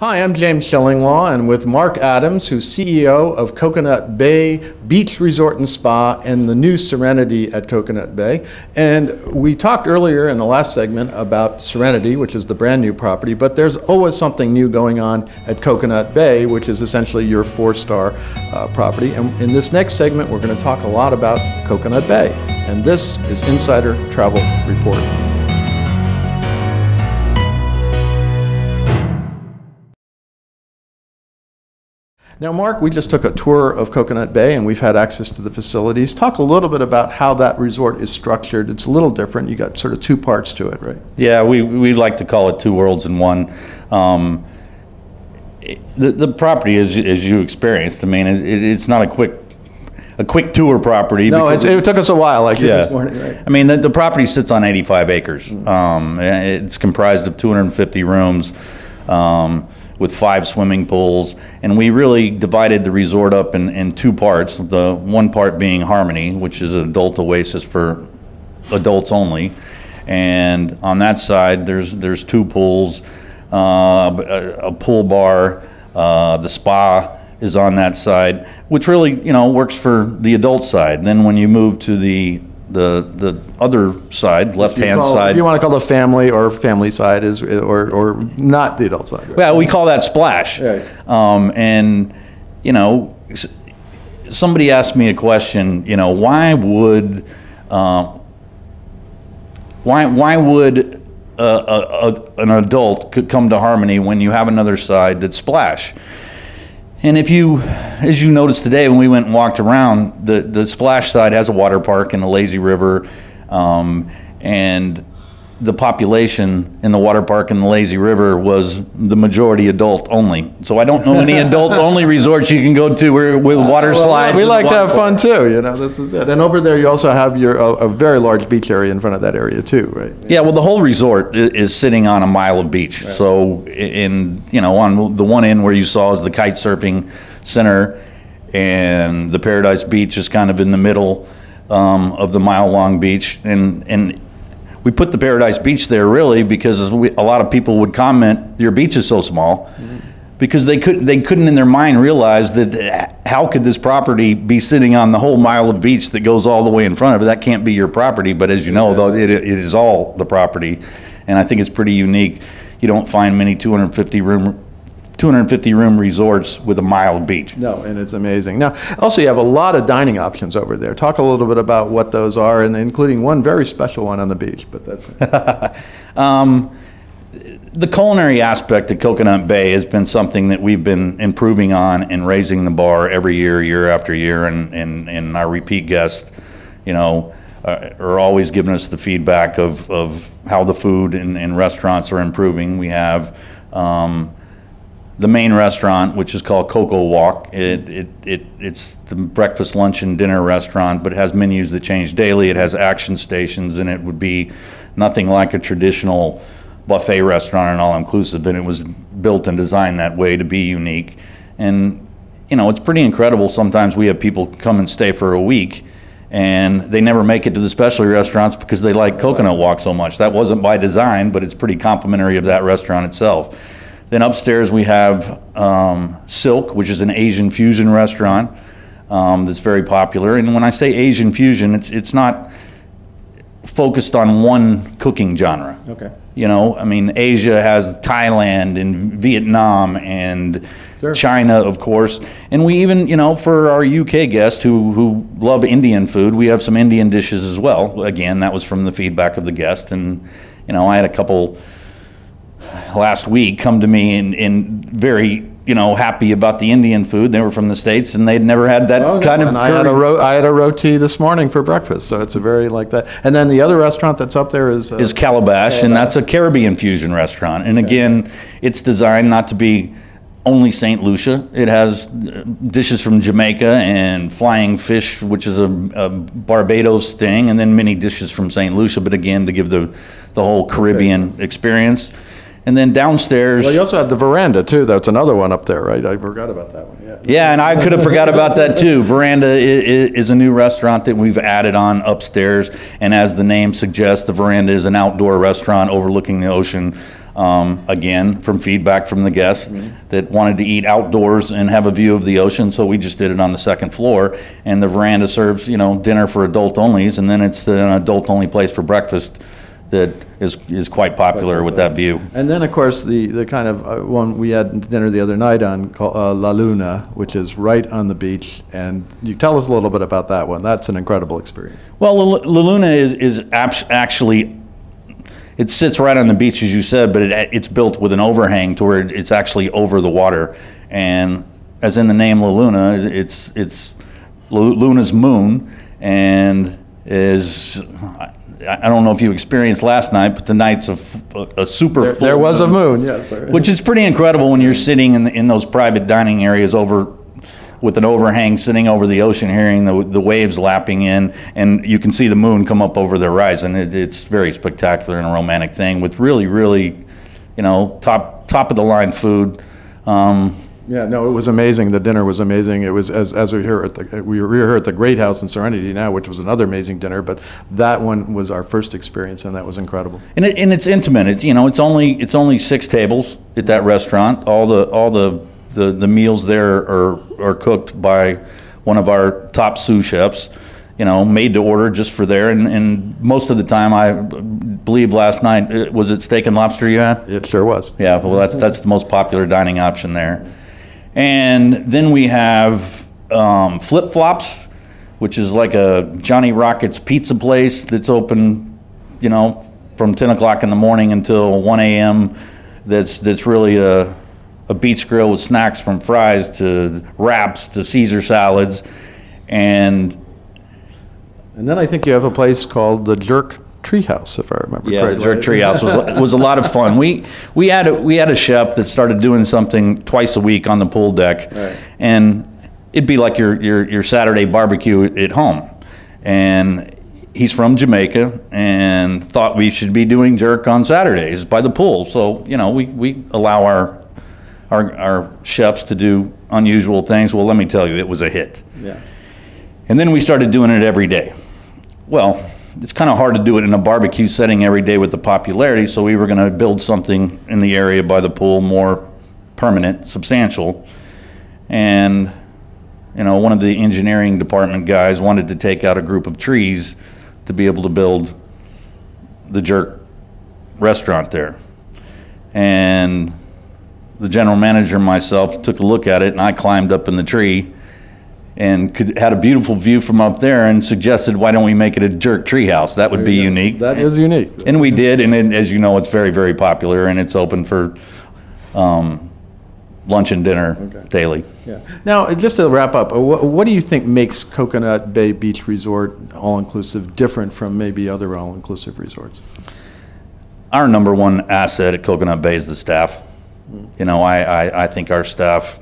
Hi, I'm James Shillinglaw, and with Mark Adams, who's CEO of Coconut Bay Beach Resort and Spa and the new Serenity at Coconut Bay. And we talked earlier in the last segment about Serenity, which is the brand new property, but there's always something new going on at Coconut Bay, which is essentially your four-star property. And in this next segment, we're going to talk a lot about Coconut Bay. And this is Insider Travel Report. Now, Mark, we just took a tour of Coconut Bay and we've had access to the facilities. Talk a little bit about how that resort is structured. It's a little different. You got sort of two parts to it, right? Yeah, we like to call it two worlds in one. The property, as you experienced, I mean, it's not a quick tour property. No, it took us a while, like this morning, right? I mean, the property sits on 85 acres. It's comprised of 250 rooms. With 5 swimming pools, and we really divided the resort up in two parts. The one part being Harmony, which is an adult oasis for adults only, and on that side there's 2 pools, a pool bar, the spa is on that side, which really works for the adult side. Then when you move to the other side, left-hand side. If you want to call the family or family side or not the adult side. Right? Well, we call that splash. Right. And somebody asked me a question. Why would an adult could come to Harmony when you have another side that's splash? And as you noticed today when we went and walked around, the splash side has a water park and a lazy river, and the population in the water park and the lazy river was the majority adult only. So I don't know any adult only resorts you can go to with water slides. We like to have fun too, this is it. And over there you also have a very large beach area in front of that area too, right? Yeah, well, the whole resort is sitting on a mile of beach. Right. So on the one end where you saw is the kite surfing center, and the Paradise Beach is kind of in the middle of the mile-long beach, and we put the Paradise Beach there really because a lot of people would comment, your beach is so small, because they couldn't in their mind realize that how could this property be sitting on the whole mile of beach that goes all the way in front of it? That can't be your property, but as you know, though, it is all the property, and I think it's pretty unique. You don't find many 250 room resorts with a mile of beach. No, and it's amazing. Now, also you have a lot of dining options over there. Talk a little bit about what those are, and including one very special one on the beach. But that's the culinary aspect of Coconut Bay has been something that we've been improving on and raising the bar every year after year, and our repeat guests, are always giving us the feedback of how the food and restaurants are improving. We have the main restaurant, which is called Coco Walk. It's the breakfast, lunch, and dinner restaurant, but it has menus that change daily. It has action stations, and it would be nothing like a traditional buffet restaurant and all-inclusive, and it was built and designed that way to be unique. And, it's pretty incredible. Sometimes we have people come and stay for a week, and they never make it to the specialty restaurants because they like Coconut Walk so much. That wasn't by design, but it's pretty complimentary of that restaurant itself. Then upstairs we have Silk, which is an Asian fusion restaurant that's very popular. And when I say Asian fusion, it's not focused on one cooking genre. Okay. I mean, Asia has Thailand and Vietnam and China, of course. And we even, for our UK guests who love Indian food, we have some Indian dishes as well. Again, that was from the feedback of the guest. And, I had a couple last week come to me and very happy about the Indian food. They were from the States and they'd never had that kind of curry. I had a roti this morning for breakfast, so it's a very like that. And then the other restaurant that's up there is Calabash, and that's a Caribbean fusion restaurant. And again, it's designed not to be only St. Lucia. It has dishes from Jamaica and flying fish, which is a Barbados thing, and then many dishes from St. Lucia, but again, to give the whole Caribbean experience. And then downstairs... Well, you also had the veranda, too. That's another one up there, right? I forgot about that one, Yeah, and I could have forgot about that, too. Veranda is a new restaurant that we've added on upstairs. And as the name suggests, the Veranda is an outdoor restaurant overlooking the ocean. Again, from feedback from the guests that wanted to eat outdoors and have a view of the ocean, so we just did it on the second floor. And the veranda serves, dinner for adult onlys, and then it's an adult only place for breakfast that is quite popular with that view. And then, of course, the kind of one we had dinner the other night on called La Luna, which is right on the beach. And you tell us a little bit about that one. That's an incredible experience. Well, La Luna is actually, it sits right on the beach, as you said, but it's built with an overhang to where it's actually over the water. And as in the name La Luna, it's Luna's moon, and I don't know if you experienced last night, but the night's a super full There was a moon, yes. Which is pretty incredible when you're sitting in those private dining areas with an overhang sitting over the ocean, hearing the waves lapping in, and you can see the moon come up over the horizon. It's very spectacular and a romantic thing with really, really, top of the line food. Yeah, no, it was amazing. The dinner was amazing. It was as we were here at the Great House in Serenity now, which was another amazing dinner. But that one was our first experience, and that was incredible. And it's intimate. It's only 6 tables at that restaurant. All the meals there are cooked by one of our top sous chefs. Made to order just for there. And most of the time, I believe last night, was it steak and lobster you had? It sure was. Yeah, well, that's the most popular dining option there. And then we have Flip Flops, which is like a Johnny Rockets pizza place that's open, from 10 o'clock in the morning until 1 a.m. That's really a beach grill with snacks from fries to wraps to Caesar salads. And then I think you have a place called the Jerk Treehouse, if I remember correctly. Yeah, the Jerk Treehouse was a lot of fun. We had a chef that started doing something twice a week on the pool deck, right. And it'd be like your Saturday barbecue at home. And he's from Jamaica and thought we should be doing jerk on Saturdays by the pool. So we allow our chefs to do unusual things. Well, let me tell you, it was a hit. Yeah. And then we started doing it every day. Well, it's kind of hard to do it in a barbecue setting every day with the popularity, so we were going to build something in the area by the pool more permanent, substantial. And one of the engineering department guys wanted to take out a group of trees to be able to build the Jerk restaurant there. And the general manager and myself took a look at it, and I climbed up in the tree and had a beautiful view from up there and suggested, why don't we make it a Jerk Treehouse? That would be unique. That is unique. And we did, and as you know, it's very, very popular, and it's open for lunch and dinner daily. Yeah. Now, just to wrap up, what do you think makes Coconut Bay Beach Resort all-inclusive different from maybe other all-inclusive resorts? Our number one asset at Coconut Bay is the staff. I think our staff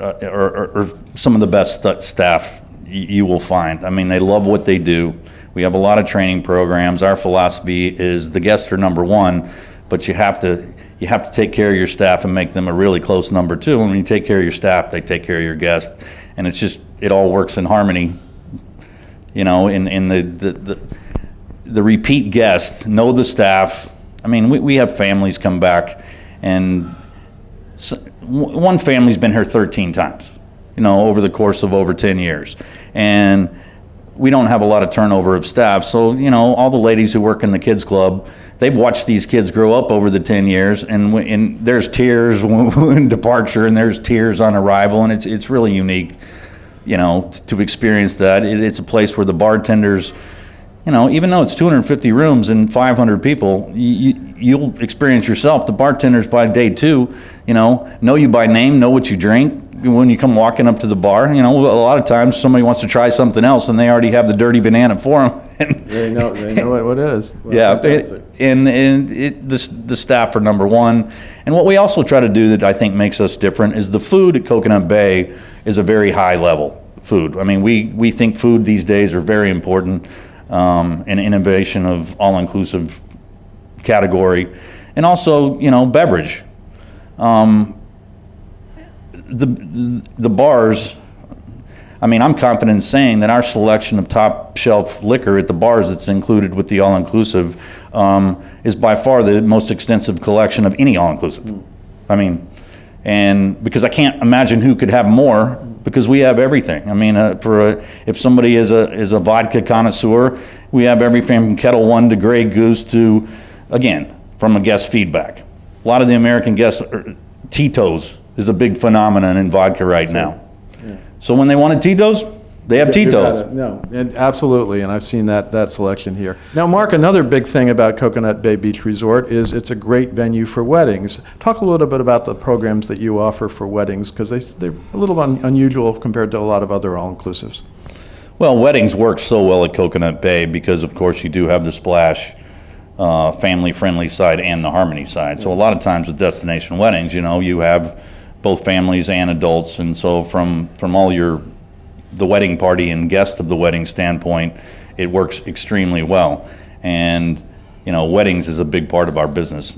are some of the best staff you will find. I mean, they love what they do. We have a lot of training programs. Our philosophy is the guests are number one, but you have to take care of your staff and make them a really close number two. And when you take care of your staff, they take care of your guests, and it all works in harmony. In the repeat guests know the staff. I mean, we have families come back, and one family's been here 13 times, over the course of over 10 years. And we don't have a lot of turnover of staff. So, all the ladies who work in the kids club, they've watched these kids grow up over the 10 years, and there's tears in departure, and there's tears on arrival, and it's really unique, to experience that. It's a place where the bartenders, even though it's 250 rooms and 500 people, you'll experience yourself. The bartenders by day 2, know you by name, know what you drink. When you come walking up to the bar, a lot of times somebody wants to try something else and they already have the dirty banana for them. They know what it is. Well, yeah, the staff are number one. And what we also try to do that I think makes us different is the food at Coconut Bay is a very high level food. I mean, we think food these days are very important. And innovation of all-inclusive category, and also beverage. The bars, I mean, I'm confident in saying that our selection of top shelf liquor at the bars that's included with the all-inclusive is by far the most extensive collection of any all-inclusive. I mean, and because I can't imagine who could have more, because we have everything. I mean, if somebody is a vodka connoisseur, we have everything from Kettle One to Grey Goose to, again, from a guest feedback. A lot of the American guests, Tito's is a big phenomenon in vodka right now. Yeah. So when they wanted Tito's, they have Tito's. No, and absolutely, and I've seen that selection here. Now, Mark, another big thing about Coconut Bay Beach Resort is it's a great venue for weddings. Talk a little bit about the programs that you offer for weddings, because they're a little unusual compared to a lot of other all-inclusives. Well, weddings work so well at Coconut Bay because, of course, you do have the Splash family-friendly side and the Harmony side. So a lot of times with destination weddings, you know, you have both families and adults, and so from all the wedding party and guest of the wedding standpoint, it works extremely well. And you know, weddings is a big part of our business,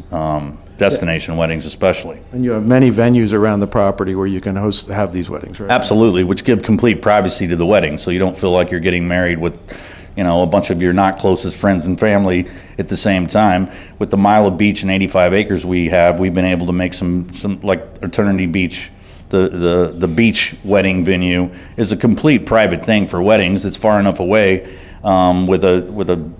destination weddings especially. And you have many venues around the property where you can have these weddings, right? Absolutely, which give complete privacy to the wedding, so you don't feel like you're getting married with, you know, a bunch of your not closest friends and family at the same time. With the mile of beach and 85 acres we've been able to make some like Eternity Beach. The beach wedding venue is a complete private thing for weddings. It's far enough away with a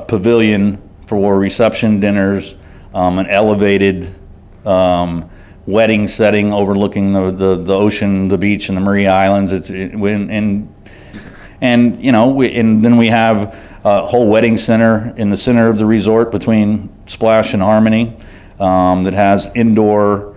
pavilion for reception dinners, an elevated wedding setting overlooking the ocean, the beach, and the Maria Islands. And you know, and then we have a whole wedding center in the center of the resort between Splash and Harmony that has indoor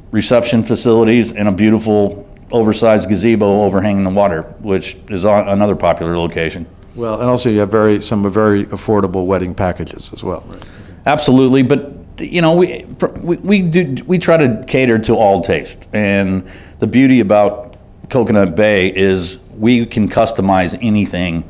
reception facilities and a beautiful oversized gazebo overhanging the water, which is another popular location. Well, and also you have some very affordable wedding packages as well. Right? Absolutely, but you know, we try to cater to all taste, and the beauty about Coconut Bay is we can customize anything,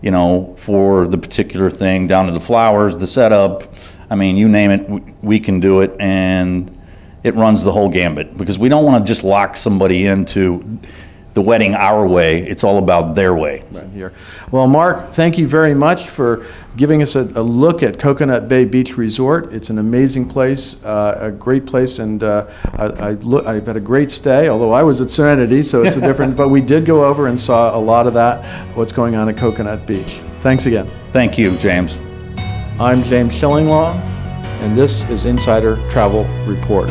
you know, for the particular thing, down to the flowers, the setup. I mean, you name it, we can do it, and it runs the whole gambit, because we don't want to just lock somebody into the wedding our way. It's all about their way. Right here. Well, Mark, thank you very much for giving us a look at Coconut Bay Beach Resort. It's an amazing place, a great place, and I've had a great stay, although I was at Serenity, so it's a different, but we did go over and saw a lot of that, what's going on at Coconut Beach. Thanks again. Thank you, James. I'm James Shillinglaw, and this is Insider Travel Report.